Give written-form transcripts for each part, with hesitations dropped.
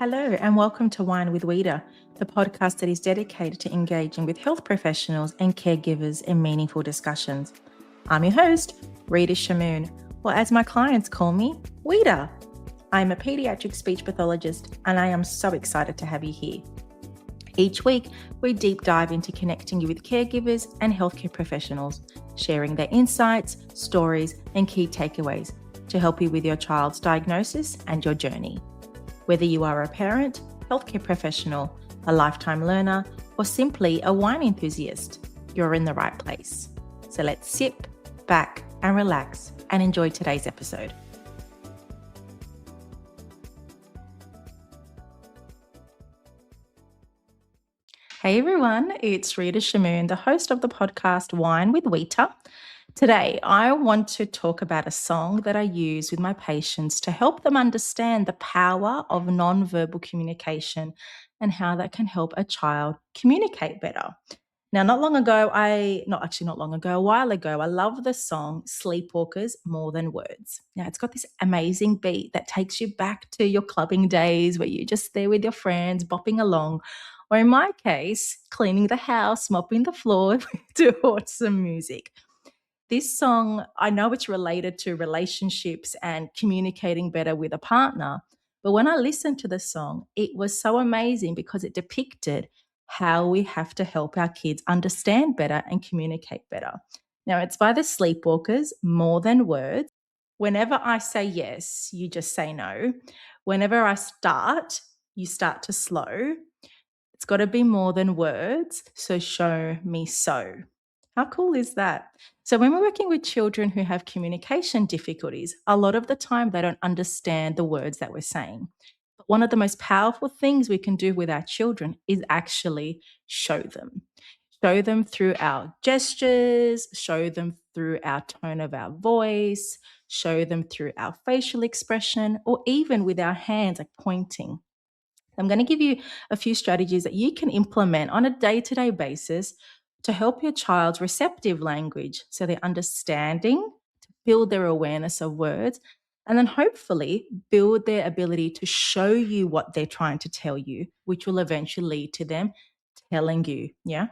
Hello, and welcome to Wine with Weeda, the podcast that is dedicated to engaging with health professionals and caregivers in meaningful discussions. I'm your host, Rita Shamoon, or as my clients call me, Weeda. I'm a pediatric speech pathologist, and I am so excited to have you here. Each week, we deep dive into connecting you with caregivers and healthcare professionals, sharing their insights, stories, and key takeaways to help you with your child's diagnosis and your journey. Whether you are a parent, healthcare professional, a lifetime learner, or simply a wine enthusiast, you're in the right place. So let's sit back and relax and enjoy today's episode. Hey everyone, it's Rita Shamoon, the host of the podcast Wine with Weeta. Today, I want to talk about a song that I use with my patients to help them understand the power of nonverbal communication and how that can help a child communicate better. Now, a while ago, I love the song Sleepwalkers More Than Words. Now, it's got this amazing beat that takes you back to your clubbing days where you're just there with your friends, bopping along, or in my case, cleaning the house, mopping the floor to watch some music. This song, I know it's related to relationships and communicating better with a partner, but when I listened to the song, it was so amazing because it depicted how we have to help our kids understand better and communicate better. Now, it's by the Sleepwalkers, More Than Words. Whenever I say yes, you just say no. Whenever I start, you start to slow. It's got to be more than words, so show me so. How cool is that? So when we're working with children who have communication difficulties, a lot of the time they don't understand the words that we're saying. But one of the most powerful things we can do with our children is actually show them. Show them through our gestures, show them through our tone of our voice, show them through our facial expression, or even with our hands, like pointing. I'm going to give you a few strategies that you can implement on a day-to-day basis to help your child's receptive language so they're understanding, to build their awareness of words, and then hopefully build their ability to show you what they're trying to tell you, which will eventually lead to them telling you. Yeah.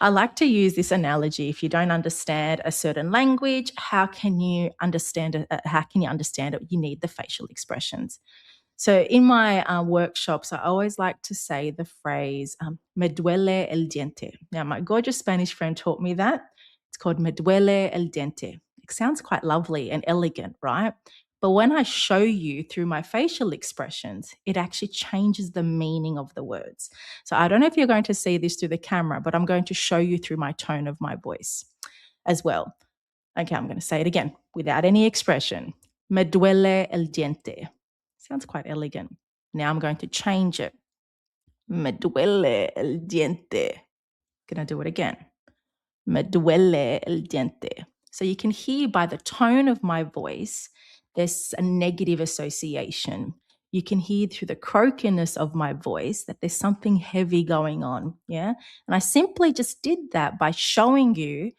I like to use this analogy. If you don't understand a certain language, how can you understand it? You need the facial expressions. So in my workshops, I always like to say the phrase, me duele el diente. Now, my gorgeous Spanish friend taught me that. It's called me duele el diente. It sounds quite lovely and elegant, right? But when I show you through my facial expressions, it actually changes the meaning of the words. So I don't know if you're going to see this through the camera, but I'm going to show you through my tone of my voice as well. Okay, I'm going to say it again without any expression. Me duele el diente. Sounds quite elegant. Now I'm going to change it. Me duele el diente. Gonna do it again. Me duele el diente. So you can hear by the tone of my voice, there's a negative association. You can hear through the croakiness of my voice that there's something heavy going on. Yeah. And I simply just did that by showing you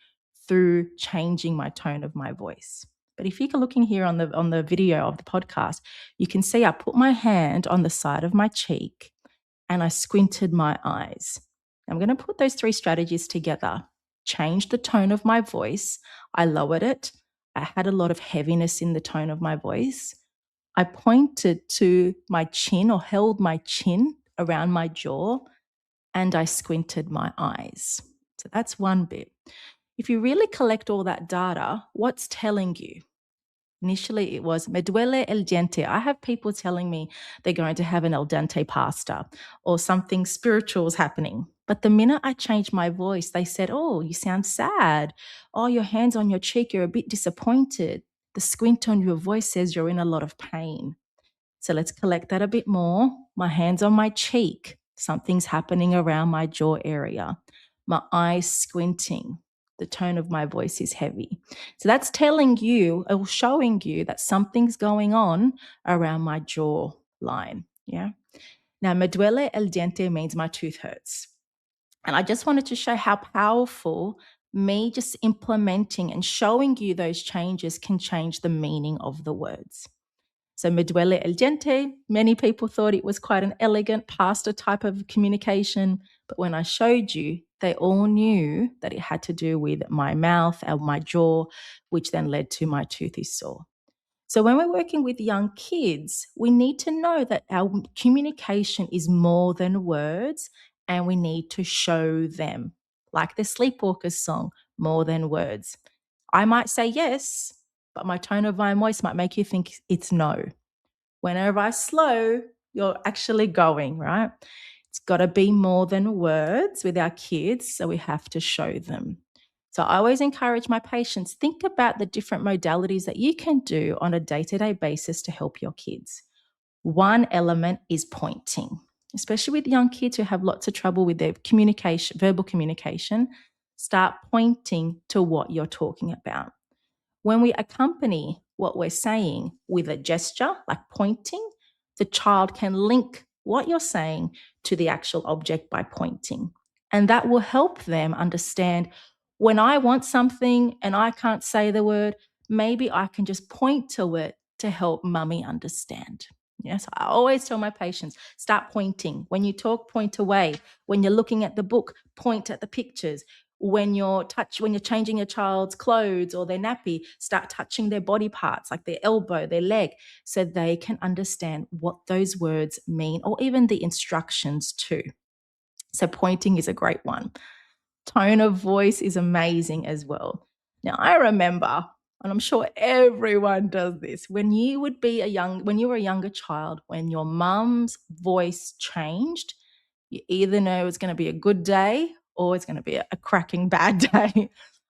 through changing my tone of my voice. But if you're looking here on the video of the podcast, you can see I put my hand on the side of my cheek and I squinted my eyes. I'm going to put those three strategies together. Change the tone of my voice. I lowered it. I had a lot of heaviness in the tone of my voice. I pointed to my chin or held my chin around my jaw and I squinted my eyes. So that's one bit. If you really collect all that data, what's telling you? Initially, it was me duele el diente. I have people telling me they're going to have an el dente pasta or something spiritual is happening. But the minute I changed my voice, they said, oh, you sound sad. Oh, your hand's on your cheek. You're a bit disappointed. The squint on your voice says you're in a lot of pain. So let's collect that a bit more. My hand's on my cheek. Something's happening around my jaw area. My eyes squinting. The tone of my voice is heavy. So that's telling you or showing you that something's going on around my jaw line. Yeah. Now, me duele el diente means my tooth hurts. And I just wanted to show how powerful me just implementing and showing you those changes can change the meaning of the words. So So me duele el diente, many people thought it was quite an elegant pasta type of communication. But when I showed you, they all knew that it had to do with my mouth and my jaw, which then led to my tooth is sore. So when we're working with young kids, we need to know that our communication is more than words and we need to show them, like the Sleepwalkers song, more than words. I might say yes, but my tone of my voice might make you think it's no. Whenever I slow, you're actually going, right? It's got to be more than words with our kids, so we have to show them. So I always encourage my patients, think about the different modalities that you can do on a day-to-day basis to help your kids. One element is pointing, especially with young kids who have lots of trouble with their communication, verbal communication. Start pointing to what you're talking about. When we accompany what we're saying with a gesture, like pointing, the child can link what you're saying to the actual object by pointing. And that will help them understand when I want something and I can't say the word, maybe I can just point to it to help mummy understand. Yes, I always tell my patients, start pointing. When you talk, point away. When you're looking at the book, point at the pictures. When you're changing your child's clothes or their nappy, start touching their body parts like their elbow, their leg, so they can understand what those words mean or even the instructions too. So pointing is a great one. Tone of voice is amazing as well. Now I remember, and I'm sure everyone does this, when you were a younger child, when your mum's voice changed, you either know it was going to be a good day or it's going to be a cracking bad day.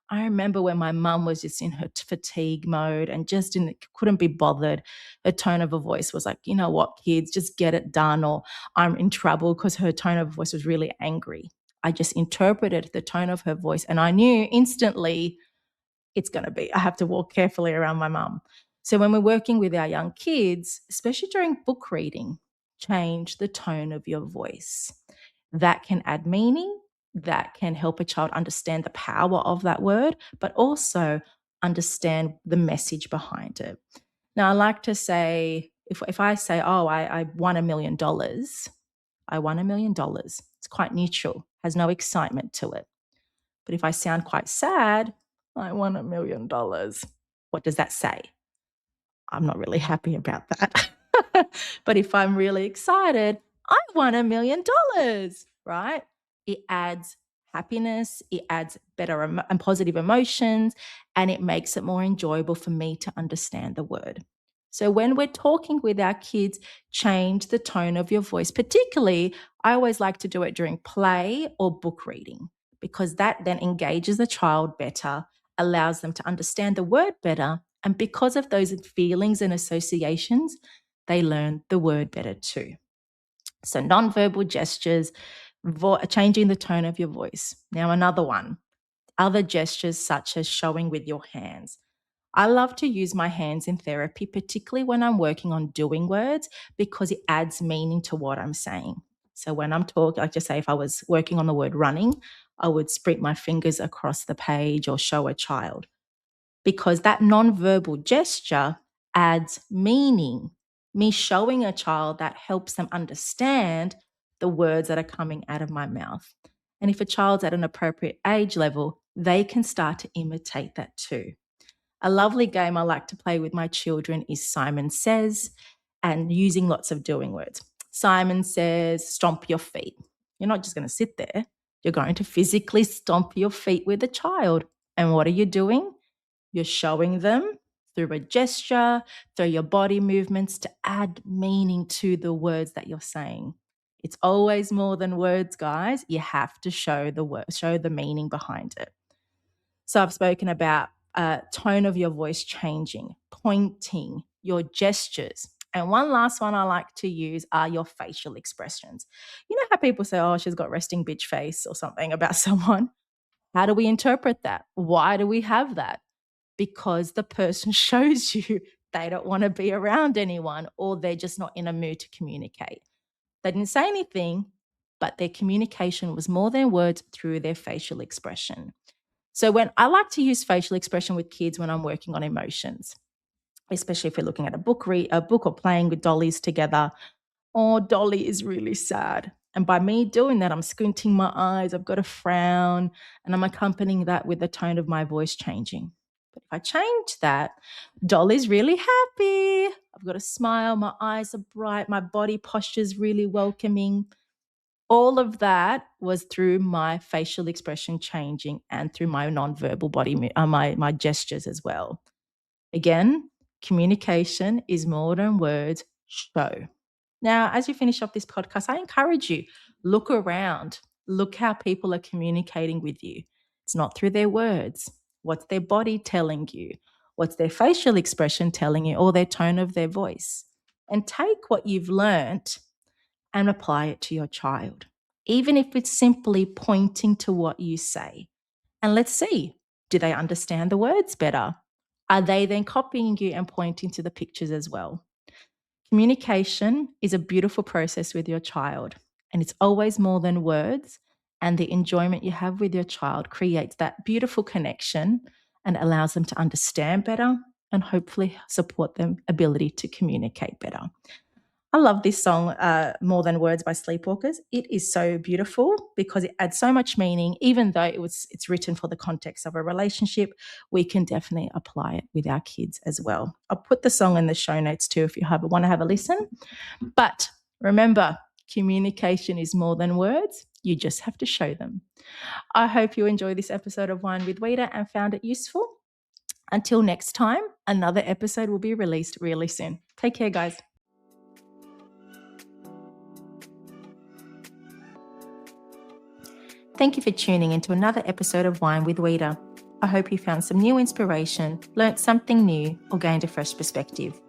I remember when my mum was just in her fatigue mode and couldn't be bothered. Her tone of her voice was like, you know what, kids, just get it done, or I'm in trouble, because her tone of voice was really angry. I just interpreted the tone of her voice and I knew instantly I have to walk carefully around my mum. So when we're working with our young kids, especially during book reading, change the tone of your voice. That can add meaning, that can help a child understand the power of that word, but also understand the message behind it. Now, I like to say, if I say, oh, I won $1 million, I won $1 million. It's quite neutral, has no excitement to it. But if I sound quite sad, I won $1 million. What does that say? I'm not really happy about that. But if I'm really excited, I won $1 million, right? It adds happiness, it adds better and positive emotions, and it makes it more enjoyable for me to understand the word. So when we're talking with our kids, change the tone of your voice. Particularly, I always like to do it during play or book reading, because that then engages the child better, allows them to understand the word better. And because of those feelings and associations, they learn the word better too. So, nonverbal gestures, changing the tone of your voice. Now, another one, other gestures such as showing with your hands. I love to use my hands in therapy, particularly when I'm working on doing words, because it adds meaning to what I'm saying. So when I'm talking, like just say if I was working on the word running, I would sprint my fingers across the page or show a child, because that nonverbal gesture adds meaning. Me showing a child that helps them understand the words that are coming out of my mouth. And if a child's at an appropriate age level, they can start to imitate that too. A lovely game I like to play with my children is Simon Says, and using lots of doing words. Simon says, stomp your feet. You're not just going to sit there. You're going to physically stomp your feet with a child. And what are you doing? You're showing them through a gesture, through your body movements, to add meaning to the words that you're saying. It's always more than words, guys. You have to show the meaning behind it. So I've spoken about tone of your voice changing, pointing, your gestures. And one last one I like to use are your facial expressions. You know how people say, oh, she's got resting bitch face or something about someone? How do we interpret that? Why do we have that? Because the person shows you they don't want to be around anyone, or they're just not in a mood to communicate. They didn't say anything, but their communication was more than words through their facial expression. So when I like to use facial expression with kids when I'm working on emotions. especially if you're looking at a book or playing with dollies together. Oh, Dolly is really sad. And by me doing that, I'm squinting my eyes, I've got a frown, and I'm accompanying that with the tone of my voice changing. But if I change that, Dolly's really happy. I've got a smile, my eyes are bright, my body posture is really welcoming. All of that was through my facial expression changing and through my nonverbal my gestures as well. Again, communication is more than words show. Now, as you finish off this podcast, I encourage you, look around, look how people are communicating with you. It's not through their words. What's their body telling you? What's their facial expression telling you, or their tone of their voice? And take what you've learnt and apply it to your child, even if it's simply pointing to what you say. And let's see, do they understand the words better? Are they then copying you and pointing to the pictures as well? Communication is a beautiful process with your child, and it's always more than words. And the enjoyment you have with your child creates that beautiful connection and allows them to understand better and hopefully support their ability to communicate better. I love this song, More Than Words by Sleepwalkers. It is so beautiful because it adds so much meaning. Even though it's written for the context of a relationship, we can definitely apply it with our kids as well. I'll put the song in the show notes too if you want to have a listen. But remember, communication is more than words. You just have to show them. I hope you enjoyed this episode of Wine with Weta and found it useful. Until next time, another episode will be released really soon. Take care, guys. Thank you for tuning into another episode of Wine with Weta. I hope you found some new inspiration, learnt something new, or gained a fresh perspective.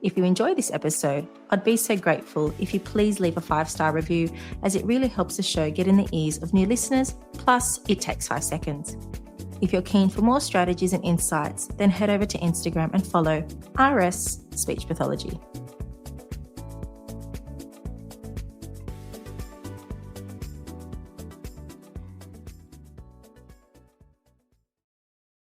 If you enjoyed this episode, I'd be so grateful if you please leave a 5-star review, as it really helps the show get in the ears of new listeners, plus it takes 5 seconds. If you're keen for more strategies and insights, then head over to Instagram and follow RS Speech Pathology.